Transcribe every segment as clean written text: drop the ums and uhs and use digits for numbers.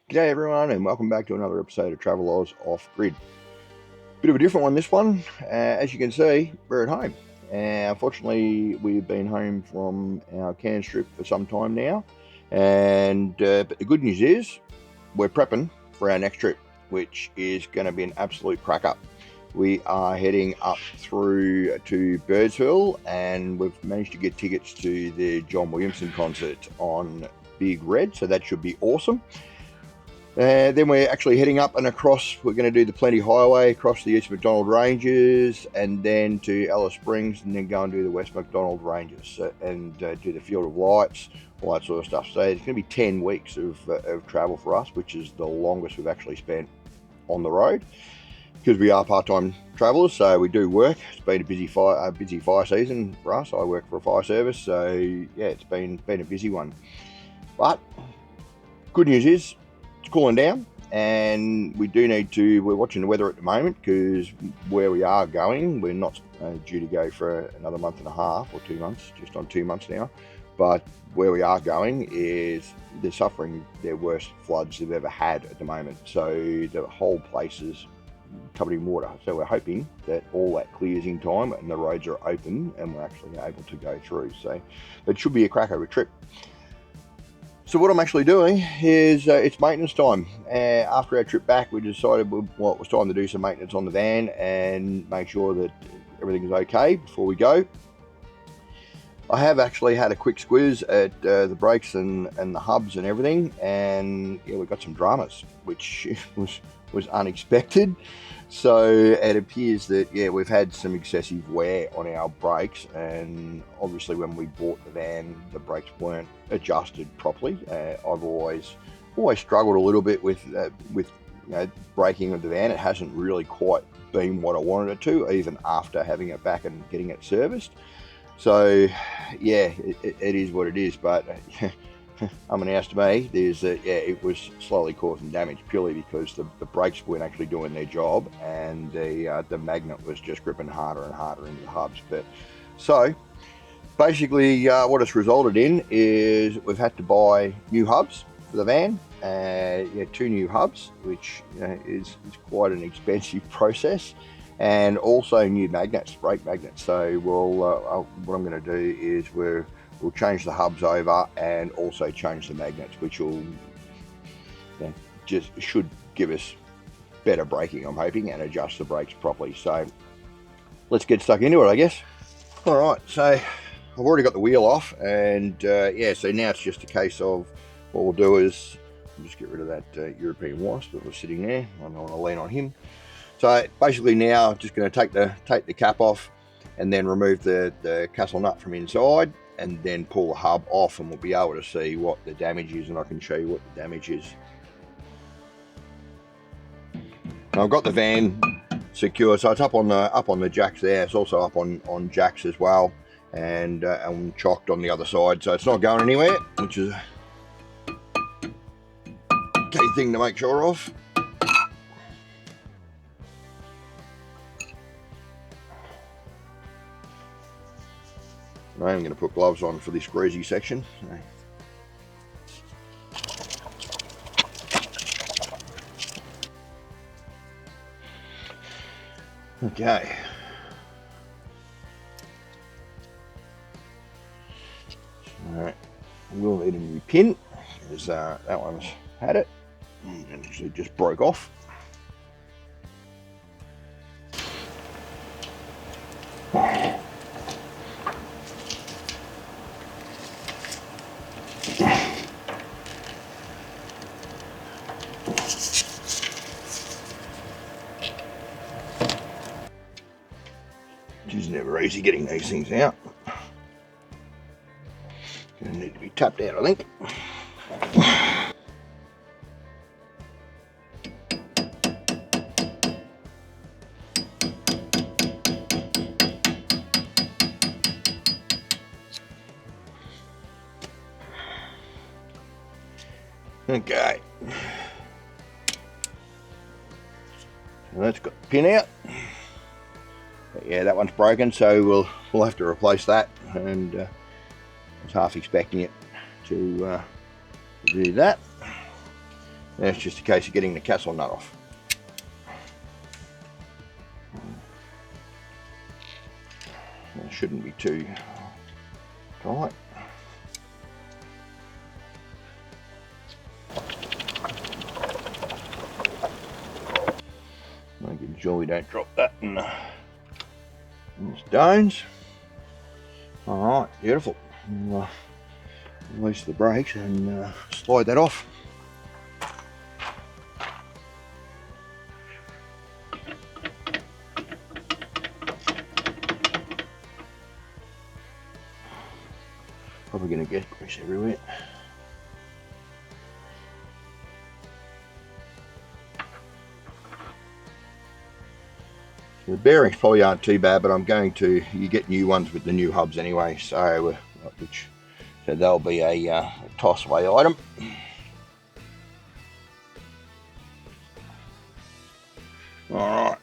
G'day everyone, and welcome back to another episode of Travel Oz Off Grid. Bit of a different one this one. As you can see, we're at home. Unfortunately, we've been home from our Cairns trip for some time now, but the good news is we're prepping for our next trip, which is going to be an absolute cracker. We are heading up through to Birdsville, and we've managed to get tickets to the John Williamson concert on Big Red, so that should be awesome. Then we're actually heading up and across. We're going to do the Plenty Highway across the East McDonald Ranges, and then to Alice Springs, and then go and do the West McDonald Ranges and do the Field of Lights, all that sort of stuff. So it's going to be 10 weeks of travel for us, which is the longest we've actually spent on the road, because we are part-time travellers, so we do work. It's been a busy fire season for us. I work for a fire service, so yeah, it's been a busy one. But good news is, it's cooling down, and we're watching the weather at the moment, because where we are going, we're not due to go for another month and a half or 2 months, just on 2 months now. But where we are going is they're suffering their worst floods they've ever had at the moment. So the whole place is covered in water. So we're hoping that all that clears in time and the roads are open and we're actually able to go through. So it should be a cracker of a trip. So what I'm actually doing is it's maintenance time. After our trip back, we decided it was time to do some maintenance on the van and make sure that everything is okay before we go. I have actually had a quick squiz at the brakes and the hubs and everything, and yeah, we got some dramas, which was unexpected. So it appears that we've had some excessive wear on our brakes, and obviously when we bought the van, the brakes weren't adjusted properly. I've always struggled a little bit with braking of the van. It hasn't really quite been what I wanted it to, even after having it back and getting it serviced. So yeah, it is what it is, but unbeknownst to me, it was slowly causing damage purely because the brakes weren't actually doing their job, and the magnet was just gripping harder and harder into the hubs. But so basically, what it's resulted in is we've had to buy new hubs for the van. 2 new hubs, which is quite an expensive process. And also new magnets, brake magnets. So what I'm going to do is we'll change the hubs over and also change the magnets, which will just should give us better braking, I'm hoping, and adjust the brakes properly. So let's get stuck into it, I guess. All right, so I've already got the wheel off, and so now it's just a case of what we'll do is we'll just get rid of that European wasp that was sitting there. I don't want to lean on him. So basically now I'm just going to take the cap off and then remove the castle nut from inside, and then pull the hub off, and we'll be able to see what the damage is, and I can show you what the damage is. Now I've got the van secure, so it's up on the jacks there. It's also up on jacks as well, and chocked on the other side, so it's not going anywhere, which is a key thing to make sure of. I am going to put gloves on for this greasy section. Okay. Alright, we'll need a new pin, because that one's had it and it just broke off. It's never easy getting these things out. Gonna need to be tapped out, I think. Okay. So that's got the pin out. But yeah, that one's broken, so we'll have to replace that, and I was half expecting it to do that. And it's just a case of getting the castle nut off. It shouldn't be too tight. Making sure we don't drop that in the stones. Alright, beautiful. We'll, release the brakes and slide that off. Probably going to get grease everywhere. The bearings probably aren't too bad, but you get new ones with the new hubs anyway, so they'll be a toss away item. Alright.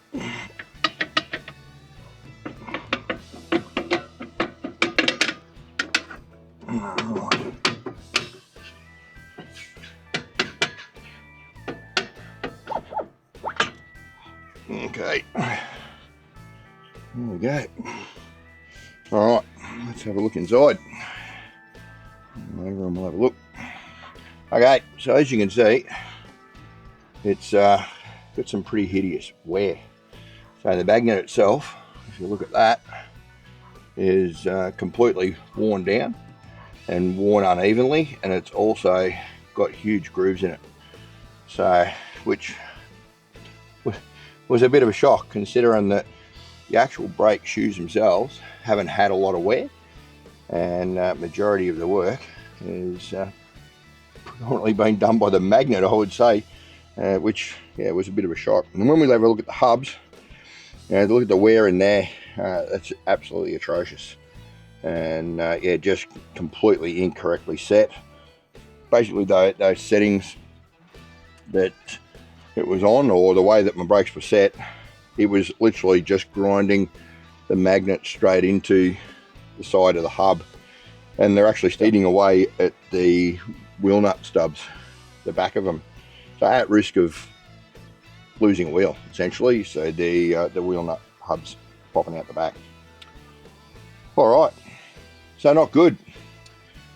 Okay. There we go. Alright, let's have a look inside. Over and we'll have a look. Okay, so as you can see, it's got some pretty hideous wear. So the magnet itself, if you look at that, is completely worn down and worn unevenly, and it's also got huge grooves in it. So, which was a bit of a shock, considering that the actual brake shoes themselves haven't had a lot of wear, and majority of the work is predominantly been done by the magnet, I would say, which was a bit of a shock. And when we have a look at the hubs, look at the wear in there, that's absolutely atrocious, and just completely incorrectly set. Basically, those settings that it was on, or the way that my brakes were set, it was literally just grinding the magnet straight into the side of the hub, and they're actually eating away at the wheel nut stubs, the back of them, so at risk of losing a wheel essentially. So the wheel nut hubs popping out the back. All right, so not good.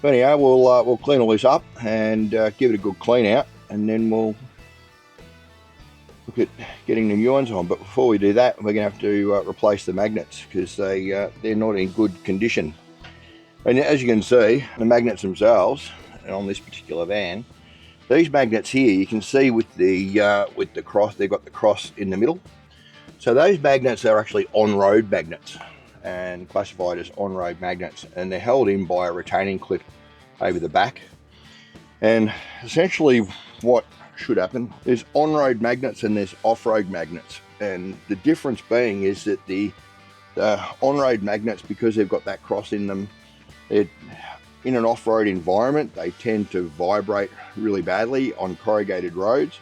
But anyhow, we'll clean all this up and give it a good clean out, and then we'll look at getting the new ones on. But before we do that, we're going to have to replace the magnets, because they're not in good condition. And as you can see, the magnets themselves, and on this particular van, these magnets here, you can see with the cross, they've got the cross in the middle. So those magnets are actually on-road magnets, and classified as on-road magnets, and they're held in by a retaining clip over the back. And essentially what should happen is on-road magnets and there's off-road magnets, and the difference being is that the on-road magnets, because they've got that cross in them, in an off-road environment, they tend to vibrate really badly on corrugated roads,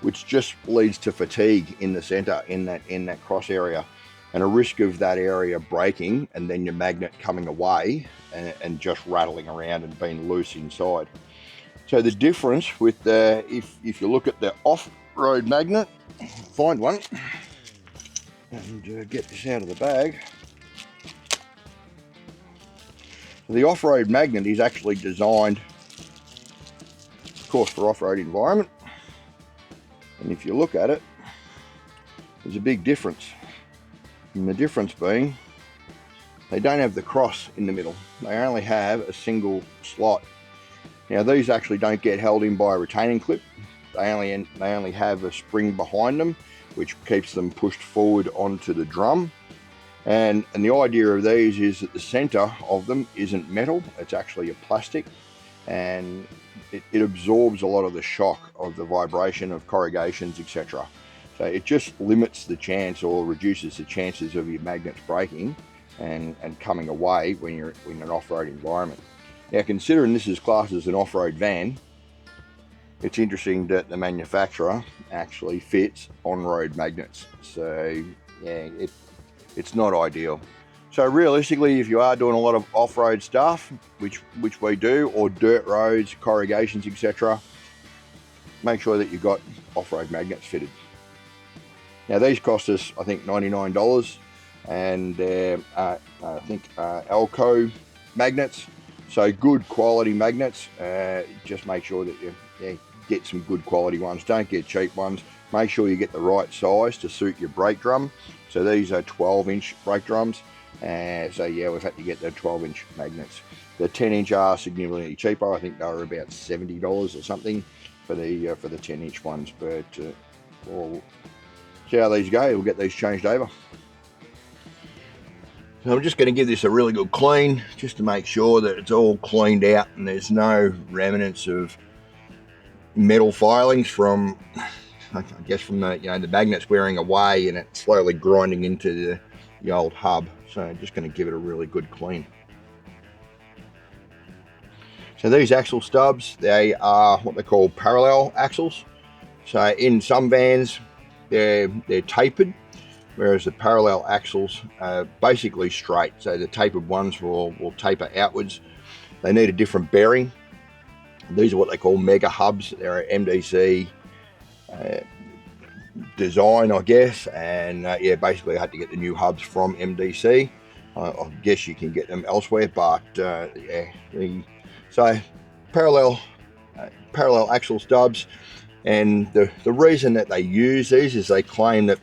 which just leads to fatigue in the center, in that cross area, and a risk of that area breaking and then your magnet coming away and just rattling around and being loose inside. So the difference with if you look at the off-road magnet, find one and get this out of the bag. The off-road magnet is actually designed, of course, for off-road environment. And if you look at it, there's a big difference. And the difference being, they don't have the cross in the middle. They only have a single slot. Now these actually don't get held in by a retaining clip. They only have a spring behind them, which keeps them pushed forward onto the drum. And the idea of these is that the center of them isn't metal, it's actually a plastic, and it absorbs a lot of the shock of the vibration of corrugations, etc. So it just limits the chance, or reduces the chances of your magnets breaking and coming away when you're in an off-road environment. Now, considering this is classed as an off-road van, it's interesting that the manufacturer actually fits on-road magnets. So yeah, it's not ideal. So realistically, if you are doing a lot of off-road stuff, which we do, or dirt roads, corrugations, etc., make sure that you've got off-road magnets fitted. Now these cost us, I think, $99, and I think Alco magnets, so good quality magnets. Just make sure that you get some good quality ones, don't get cheap ones. Make sure you get the right size to suit your brake drum. So these are 12-inch brake drums, so yeah, we've had to get the 12-inch magnets. The 10-inch are significantly cheaper. I think they were about $70 or something for the 10-inch ones, but we'll see how these go. We'll get these changed over. So I'm just going to give this a really good clean, just to make sure that it's all cleaned out and there's no remnants of metal filings from, I guess, from the the magnets wearing away and it slowly grinding into the old hub. So I'm just going to give it a really good clean. So these axle stubs, they are what they call parallel axles. So in some vans, they're tapered, whereas the parallel axles are basically straight. So the tapered ones will taper outwards. They need a different bearing. These are what they call mega hubs. They're an MDC design, I guess, and yeah, basically I had to get the new hubs from MDC. I guess you can get them elsewhere, but yeah, so parallel axle stubs. And the reason that they use these is they claim that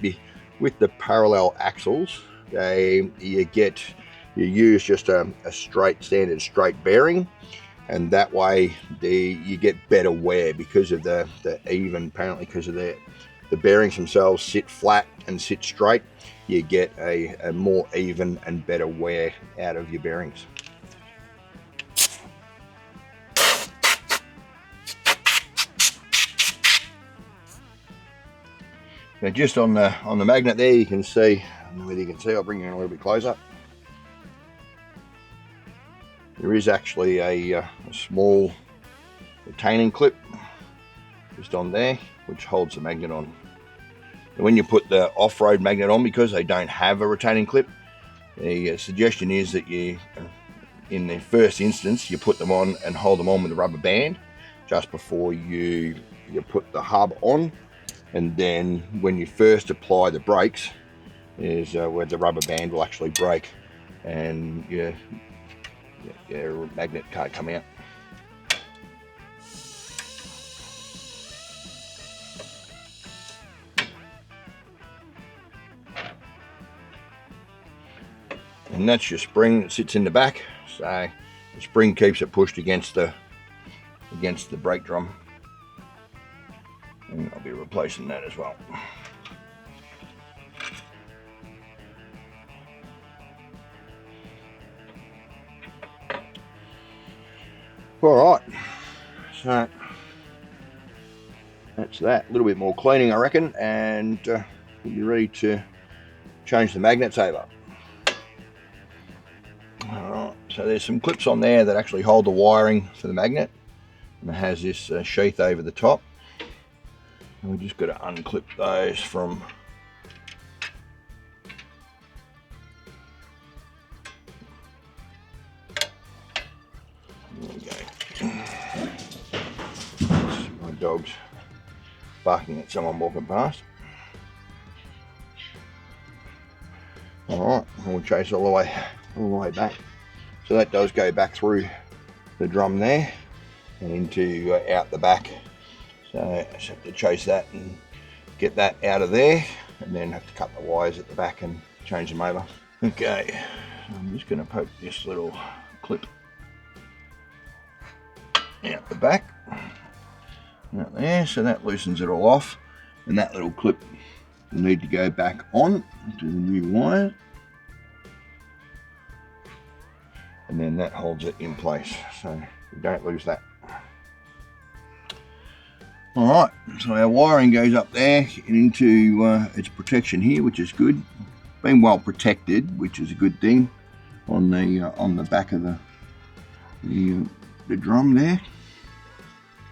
with the parallel axles, you use just a standard straight bearing, and that way you get better wear because of apparently because of the bearings themselves sit flat and sit straight. You get a more even and better wear out of your bearings. Now just on the magnet there, you can see, I don't know whether you can see, I'll bring you in a little bit closer. There is actually a small retaining clip just on there, which holds the magnet on. And when you put the off-road magnet on, because they don't have a retaining clip, the suggestion is that you, in the first instance, you put them on and hold them on with a rubber band just before you put the hub on. And then when you first apply the brakes is where the rubber band will actually break and your magnet can't come out. And that's your spring that sits in the back. So the spring keeps it pushed against the brake drum. And I'll be replacing that as well. All right, so that's that. A little bit more cleaning, I reckon, and we'll be ready to change the magnets over. All right, so there's some clips on there that actually hold the wiring for the magnet, and it has this sheath over the top. And we just got to unclip those from there we go. My dog's barking at someone walking past. Alright, we'll chase all the way back. So that does go back through the drum there and into out the back. So I just have to chase that and get that out of there, and then have to cut the wires at the back and change them over. Okay, I'm just going to poke this little clip out the back. Out there, so that loosens it all off, and that little clip will need to go back on to the new wire, and then that holds it in place, so we don't lose that. Alright, so our wiring goes up there and into its protection here, which is good. Been well protected, which is a good thing, on the back of the drum there.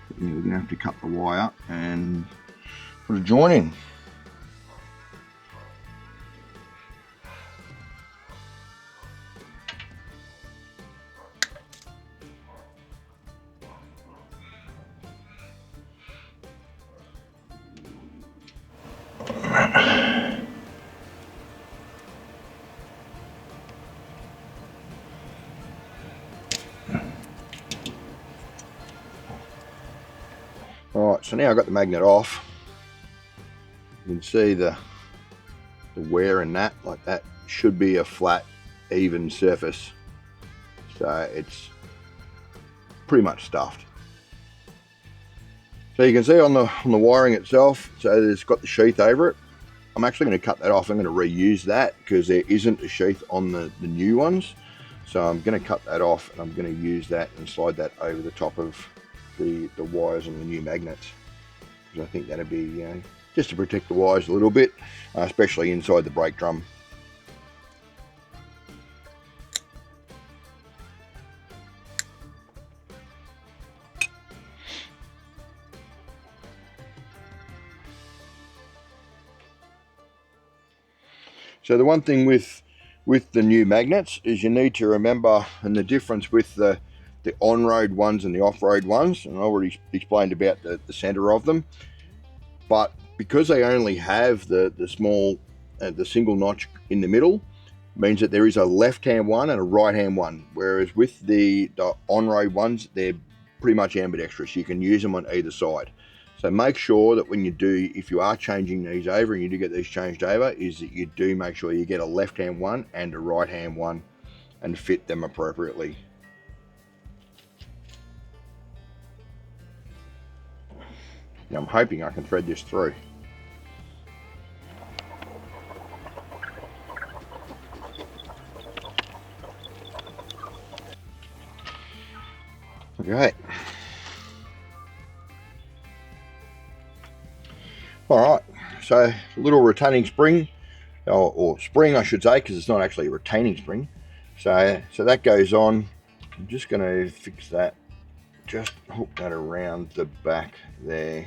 But yeah, we're going to have to cut the wire and put a joint in. Alright, so now I've got the magnet off. You can see the wear in that, like that should be a flat, even surface. So it's pretty much stuffed. So you can see on the wiring itself, so it's got the sheath over it. I'm actually going to cut that off. I'm going to reuse that because there isn't a sheath on the new ones. So I'm going to cut that off and I'm going to use that and slide that over the top of the wires on the new magnets. Because I think that'd be just to protect the wires a little bit, especially inside the brake drum. So the one thing with the new magnets is you need to remember, and the difference with the on-road ones and the off-road ones, and I already explained about the center of them, but because they only have the small, the single notch in the middle, means that there is a left-hand one and a right-hand one, whereas with the on-road ones, they're pretty much ambidextrous. You can use them on either side. So make sure that when you do, if you are changing these over and you do get these changed over, is that you do make sure you get a left-hand one and a right-hand one and fit them appropriately. Now I'm hoping I can thread this through. Okay. Alright, so a little retaining spring, or spring I should say, because it's not actually a retaining spring. So that goes on. I'm just going to fix that, just hook that around the back there,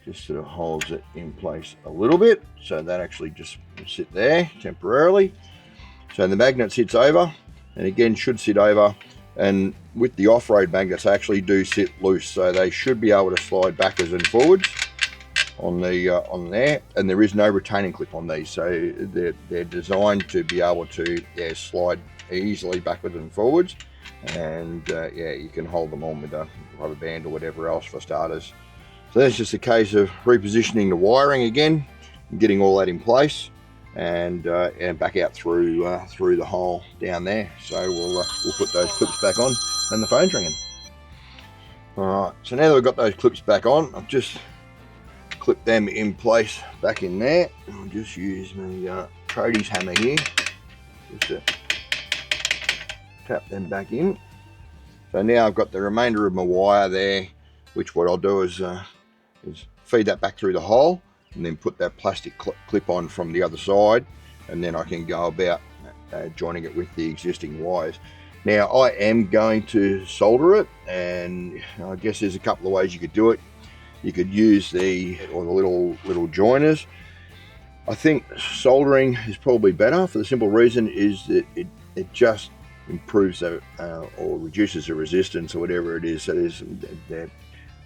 just sort of holds it in place a little bit, so that actually just sit there temporarily. So the magnet sits over, and again should sit over, and with the off-road magnets they actually do sit loose, so they should be able to slide backwards and forwards on there, and there is no retaining clip on these, so they're designed to be able to slide easily backwards and forwards, and you can hold them on with a rubber band or whatever else for starters. So that's just a case of repositioning the wiring again and getting all that in place, and back out through the hole down there. So we'll put those clips back on, and the phone's ringing. All right, so now that we've got those clips back on, I've just clip them in place back in there. I'll just use my tradies hammer here just to tap them back in. So now I've got the remainder of my wire there, which what I'll do is feed that back through the hole and then put that plastic clip on from the other side, and then I can go about joining it with the existing wires. Now I am going to solder it, and I guess there's a couple of ways you could do it. You could use the little joiners. I think soldering is probably better, for the simple reason is that it just improves or reduces the resistance or whatever it is. So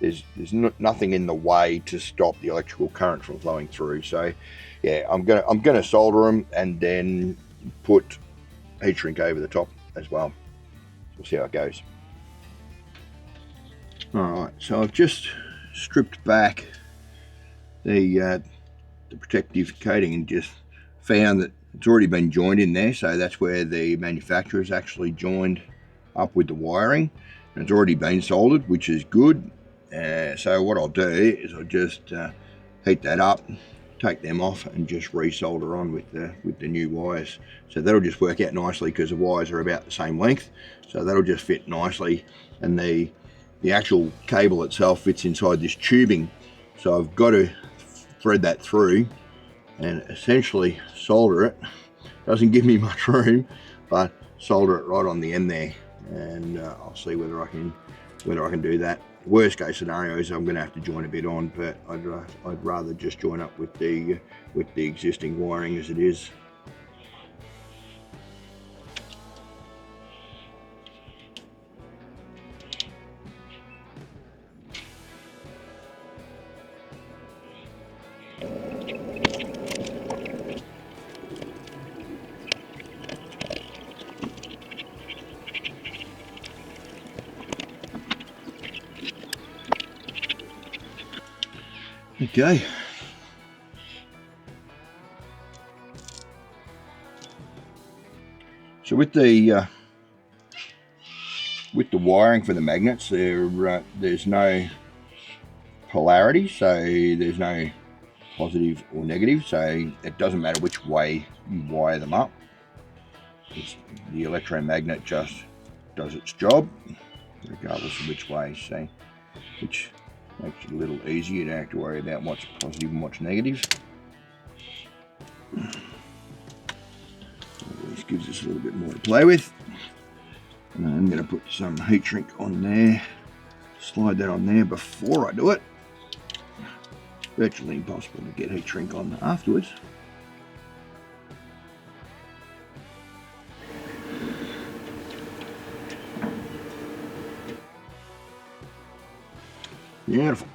there's nothing in the way to stop the electrical current from flowing through. So yeah, I'm gonna solder them and then put heat shrink over the top as well. We'll see how it goes. All right, so I've just stripped back the protective coating and just found that it's already been joined in there, so that's where the manufacturer's actually joined up with the wiring, and it's already been soldered, which is good. So what I'll do is I'll just heat that up, take them off, and just resolder on with the new wires. So that'll just work out nicely because the wires are about the same length, so that'll just fit nicely, and the actual cable itself fits inside this tubing, so I've got to thread that through and essentially solder it. Doesn't give me much room, but solder it right on the end there, and I'll see whether I can do that. Worst case scenario is I'm going to have to join a bit on, but I'd rather just join up with the existing wiring as it is. Okay. So with the wiring for the magnets, there's no polarity, so there's no positive or negative, so it doesn't matter which way you wire them up. The electromagnet just does its job regardless of which way, so which makes it a little easier. You don't have to worry about what's positive and what's negative. This gives us a little bit more to play with. And I'm going to put some heat shrink on there, slide that on there before I do it. Virtually impossible to get heat shrink on afterwards. Beautiful.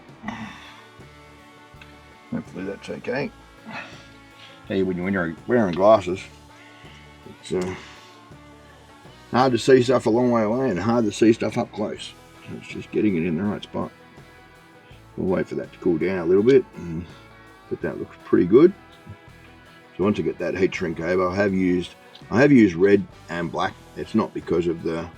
Hopefully that's okay. Hey, when you're wearing glasses, it's hard to see stuff a long way away and hard to see stuff up close. So it's just getting it in the right spot. We'll wait for that to cool down a little bit, but that looks pretty good. So once I get that heat shrink over, I have used red and black. It's not because of the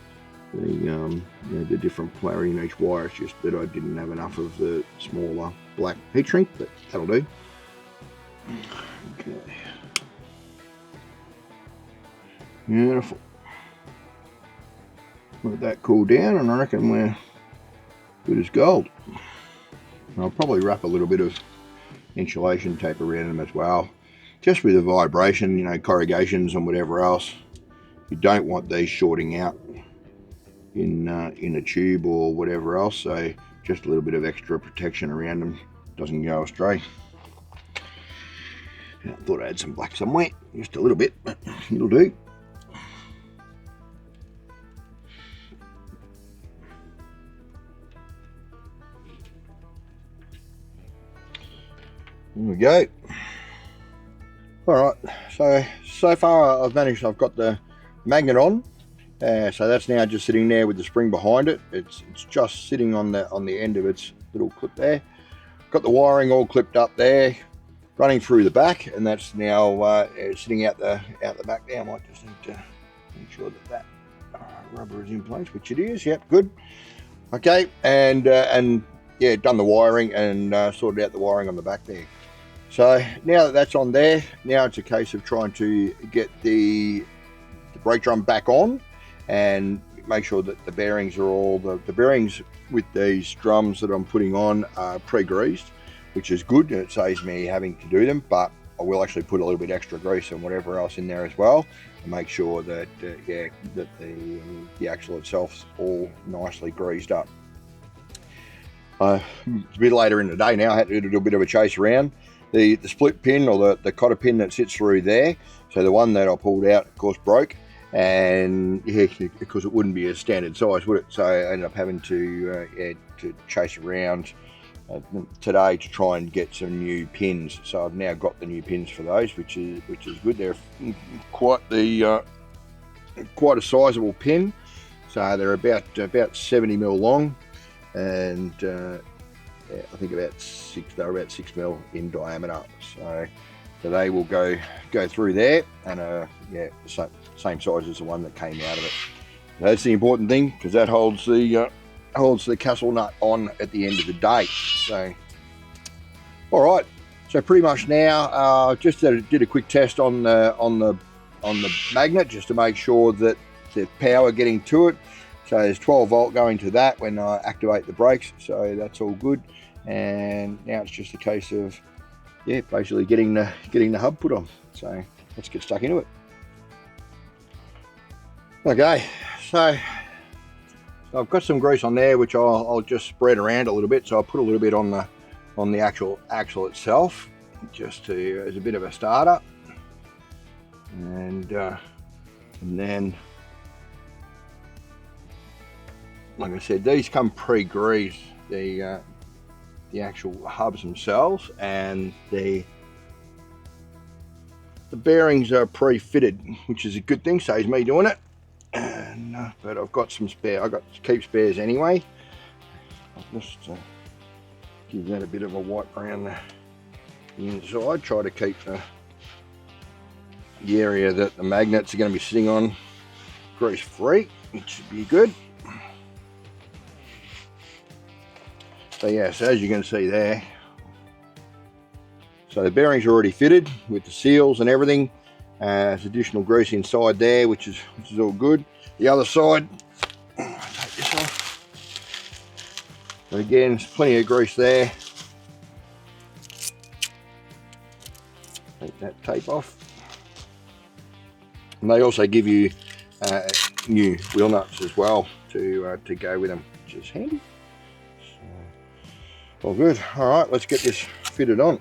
different polarity in each wire. It's just that I didn't have enough of the smaller black heat shrink, but that'll do. Okay. Beautiful. Let that cool down, and I reckon we're good as gold. And I'll probably wrap a little bit of insulation tape around them as well, just with the vibration, corrugations and whatever else. You don't want these shorting out in a tube or whatever else, so just a little bit of extra protection around them, doesn't go astray. I thought I had some black somewhere, just a little bit, but it'll do. There we go. Alright, so far I've got the magnet on. So that's now just sitting there with the spring behind it. It's just sitting on the end of its little clip there. Got the wiring all clipped up there, running through the back, and that's now sitting out the back there. I might just need to make sure that rubber is in place, which it is. Yep, good. Okay, and yeah, done the wiring and sorted out the wiring on the back there. So now that that's on there, now it's a case of trying to get the brake drum back on and make sure that the bearings are all, the bearings with these drums that I'm putting on are pre-greased, which is good, and it saves me having to do them, but I will actually put a little bit extra grease and whatever else in there as well, and make sure that that the axle itself's all nicely greased up. It's a bit later in the day now. I had to do a bit of a chase around. The split pin, or the cotter pin that sits through there, so the one that I pulled out, of course, broke, and yeah, because it wouldn't be a standard size, would it? So I ended up having to chase around today to try and get some new pins. So I've now got the new pins for those, which is good. They're quite a sizable pin, so they're about 70 mil long, and I think they're about 6 mil in diameter. So they will go through there, and same size as the one that came out of it. That's the important thing, because that holds the castle nut on at the end of the day. So, all right. So pretty much now, just did a quick test on the magnet, just to make sure that the power getting to it. So there's 12 volt going to that when I activate the brakes. So that's all good. And now it's just a case of basically getting the hub put on. So let's get stuck into it. Okay, so I've got some grease on there, which I'll just spread around a little bit. So I'll put a little bit on the actual axle itself, just as a bit of a starter, and then, like I said, these come pre-greased, the actual hubs themselves, and the the bearings are pre-fitted, which is a good thing, saves me doing it. And, but I've got some spare. I got to keep spares anyway. I'll just give that a bit of a wipe around the inside. Try to keep the area that the magnets are going to be sitting on grease free, which should be good. So yes, as you can see there, so the bearings are already fitted with the seals and everything. There's additional grease inside there, which is all good. The other side, take this off. But again, there's plenty of grease there. Take that tape off. And they also give you new wheel nuts as well to go with them, which is handy. So, all good. All right, let's get this fitted on.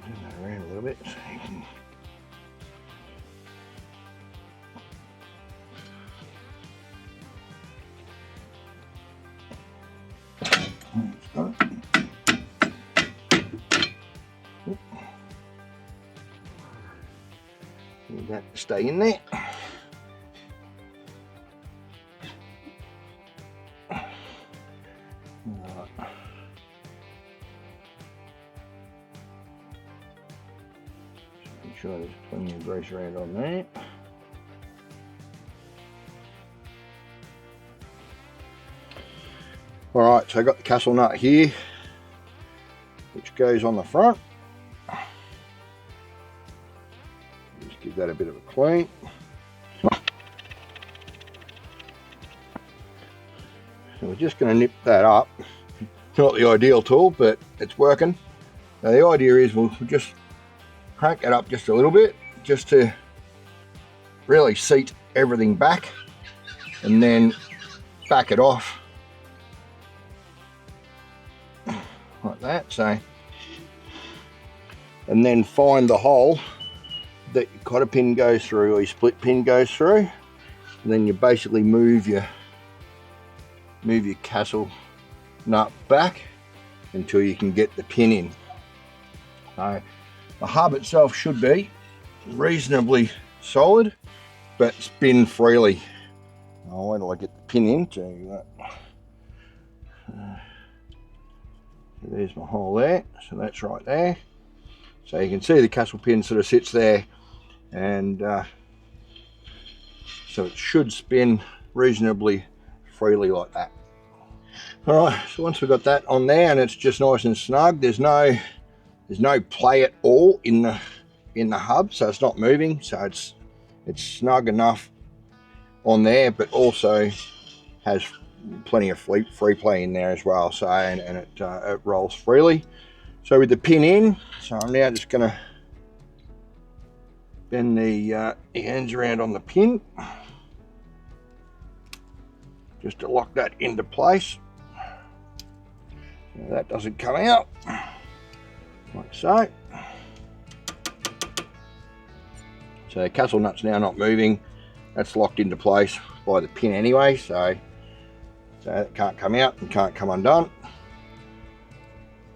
Move that around a little bit so you can. Need that to stay in there. Make sure there's plenty of grease around on there. Alright, so I've got the castle nut here, which goes on the front. Just give that a bit of a clean. So we're just going to nip that up. It's not the ideal tool, but it's working. Now the idea is we'll just crank it up just a little bit, just to really seat everything back, and then back it off like that. So, and then find the hole that your cotter pin goes through, or your split pin goes through, and then you basically move your castle nut back until you can get the pin in. So the hub itself should be reasonably solid, but spin freely. I'll wait till I get the pin in to there's my hole there, so that's right there. So you can see the castle pin sort of sits there, and so it should spin reasonably freely like that. All right, so once we've got that on there and it's just nice and snug, there's no play at all in the hub, so it's not moving, so it's snug enough on there, but also has plenty of free play in there as well. So and it rolls freely. So with the pin in, so I'm now just going to bend the ends around on the pin just to lock that into place. Now that doesn't come out like so. So the castle nut's now not moving. That's locked into place by the pin anyway, so it can't come out and can't come undone.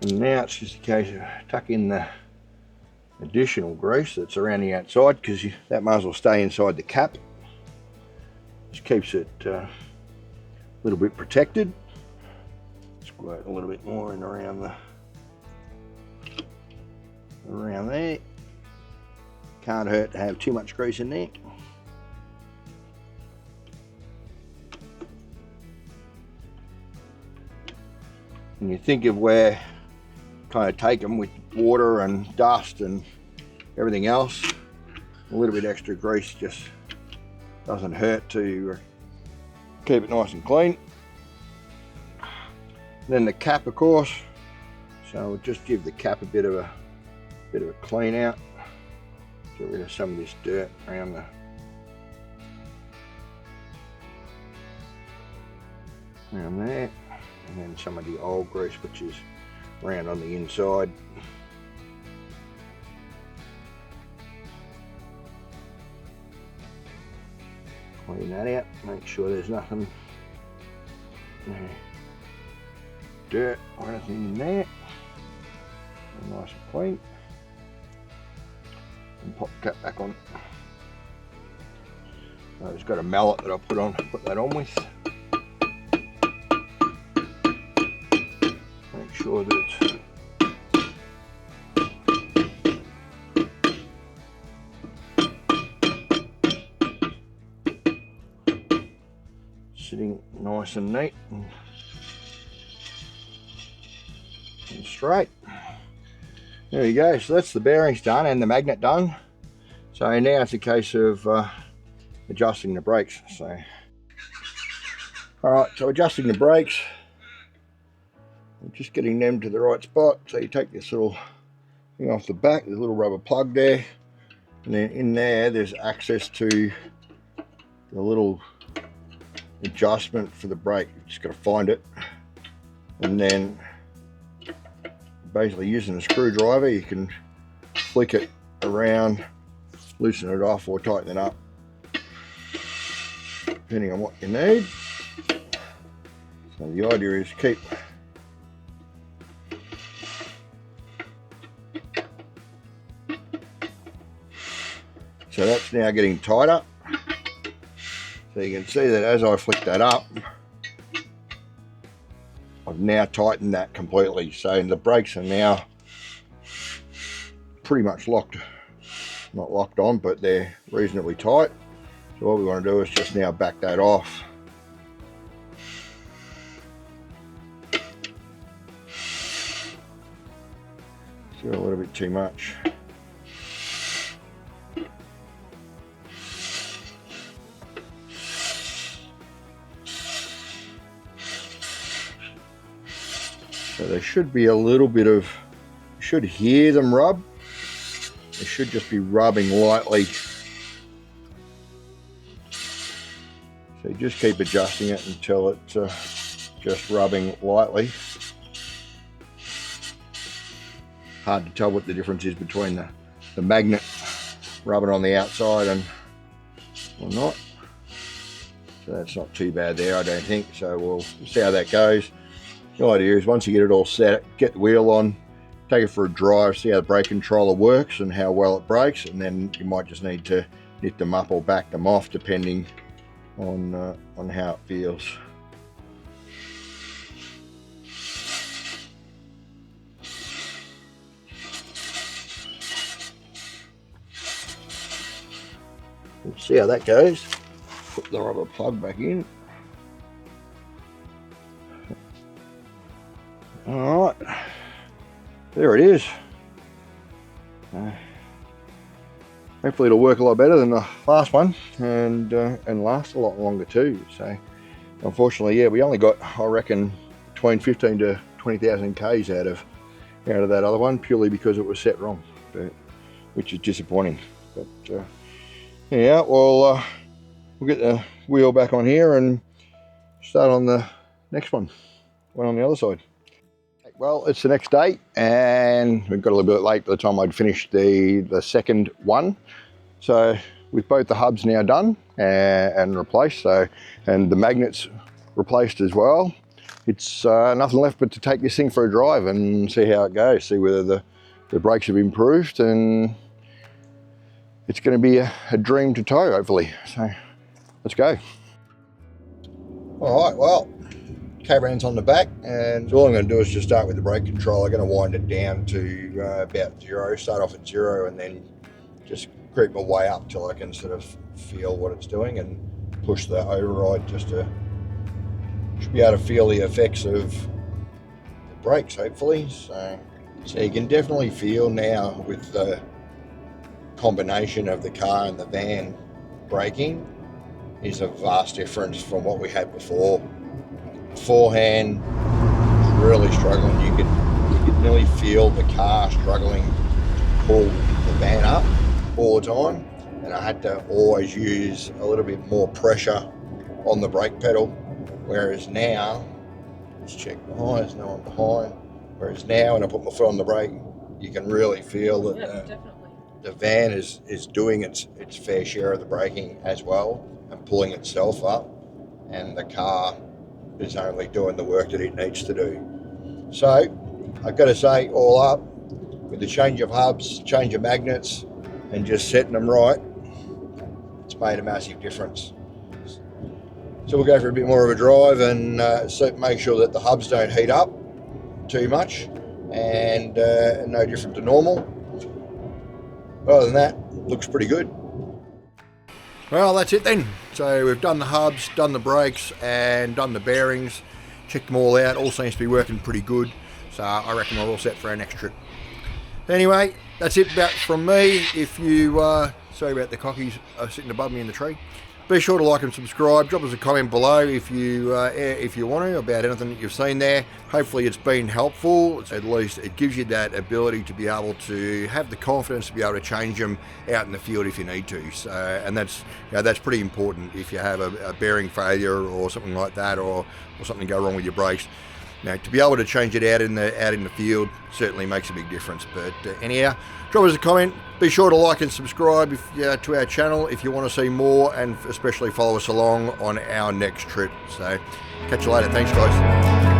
And now it's just a case of tucking the additional grease that's around the outside, because that might as well stay inside the cap. Just keeps it a little bit protected. Squirt a little bit more in around there. Can't hurt to have too much grease in there. And you think of where kind of take them with water and dust and everything else, a little bit extra grease just doesn't hurt to keep it nice and clean. Then the cap, of course, so we'll just give the cap a bit of a clean out, get rid of some of this dirt around there, and then some of the old grease which is around on the inside. clean that out, make sure there's nothing, dirt or anything in there. Nice and clean. And pop the cap back on. I've just got a mallet that I'll put that on with. Make sure that it's sitting nice and neat and straight. There we go, so that's the bearings done and the magnet done. So now it's a case of adjusting the brakes. So, alright, so adjusting the brakes, just getting them to the right spot. So you take this little thing off the back, there's a little rubber plug there, and then in there there's access to the little adjustment for the brake. You just got to find it, and then basically using a screwdriver you can flick it around, loosen it off or tighten it up depending on what you need. So the idea is keep so that's now getting tighter. So you can see that as I flick that up, I've now tightened that completely. So the brakes are now pretty much locked, not locked on, but they're reasonably tight. So what we want to do is just now back that off. Still a little bit too much. So there should be a little bit of, you should hear them rub. They should just be rubbing lightly. So you just keep adjusting it until it's just rubbing lightly. Hard to tell what the difference is between the magnet rubbing on the outside and or not. So that's not too bad there, I don't think. So we'll see how that goes. The idea is once you get it all set, get the wheel on, take it for a drive, see how the brake controller works and how well it brakes, and then you might just need to knit them up or back them off depending on how it feels. We'll see how that goes. Put the rubber plug back in. Alright, there it is. Hopefully it'll work a lot better than the last one and last a lot longer too. So unfortunately, yeah, we only got, I reckon, between 15 to 20,000 Ks out of that other one, purely because it was set wrong, which is disappointing. But yeah, well, we'll get the wheel back on here and start on the next one on the other side. Well, it's the next day and we've got a little bit late by the time I'd finished the second one. So with both the hubs now done and replaced, and the magnets replaced as well, it's nothing left but to take this thing for a drive and see how it goes, see whether the brakes have improved, and it's going to be a dream to tow, hopefully. So let's go. All right, well, K-brand's on the back, and all I'm going to do is just start with the brake control. I'm going to wind it down to about 0, start off at 0, and then just creep my way up till I can sort of feel what it's doing and push the override just to be able to feel the effects of the brakes, hopefully. So you can definitely feel now with the combination of the car and the van braking is a vast difference from what we had before. Beforehand, was really struggling. You could nearly feel the car struggling to pull the van up all the time, and I had to always use a little bit more pressure on the brake pedal. Whereas now, let's check behind, there's no one behind. Whereas now, when I put my foot on the brake, you can really feel that the van is doing its fair share of the braking as well. and pulling itself up, and the car is only doing the work that it needs to do. So I've got to say, all up, with the change of hubs, change of magnets, and just setting them right, it's made a massive difference. So we'll go for a bit more of a drive and make sure that the hubs don't heat up too much, and no different to normal. Other than that, looks pretty good. Well, that's it then. So we've done the hubs, done the brakes, and done the bearings. Checked them all out. All seems to be working pretty good. So I reckon we're all set for our next trip. Anyway, that's it about from me. If you, sorry about the cockies sitting above me in the tree. Be sure to like and subscribe. Drop us a comment below if you want to, about anything that you've seen there. Hopefully it's been helpful. At least it gives you that ability to be able to have the confidence to be able to change them out in the field if you need to. So, and that's pretty important if you have a bearing failure or something like that, or something go wrong with your brakes. To be able to change it out in the field certainly makes a big difference. But anyhow, drop us a comment. Be sure to like and subscribe to our channel if you want to see more, and especially follow us along on our next trip. So catch you later. Thanks, guys.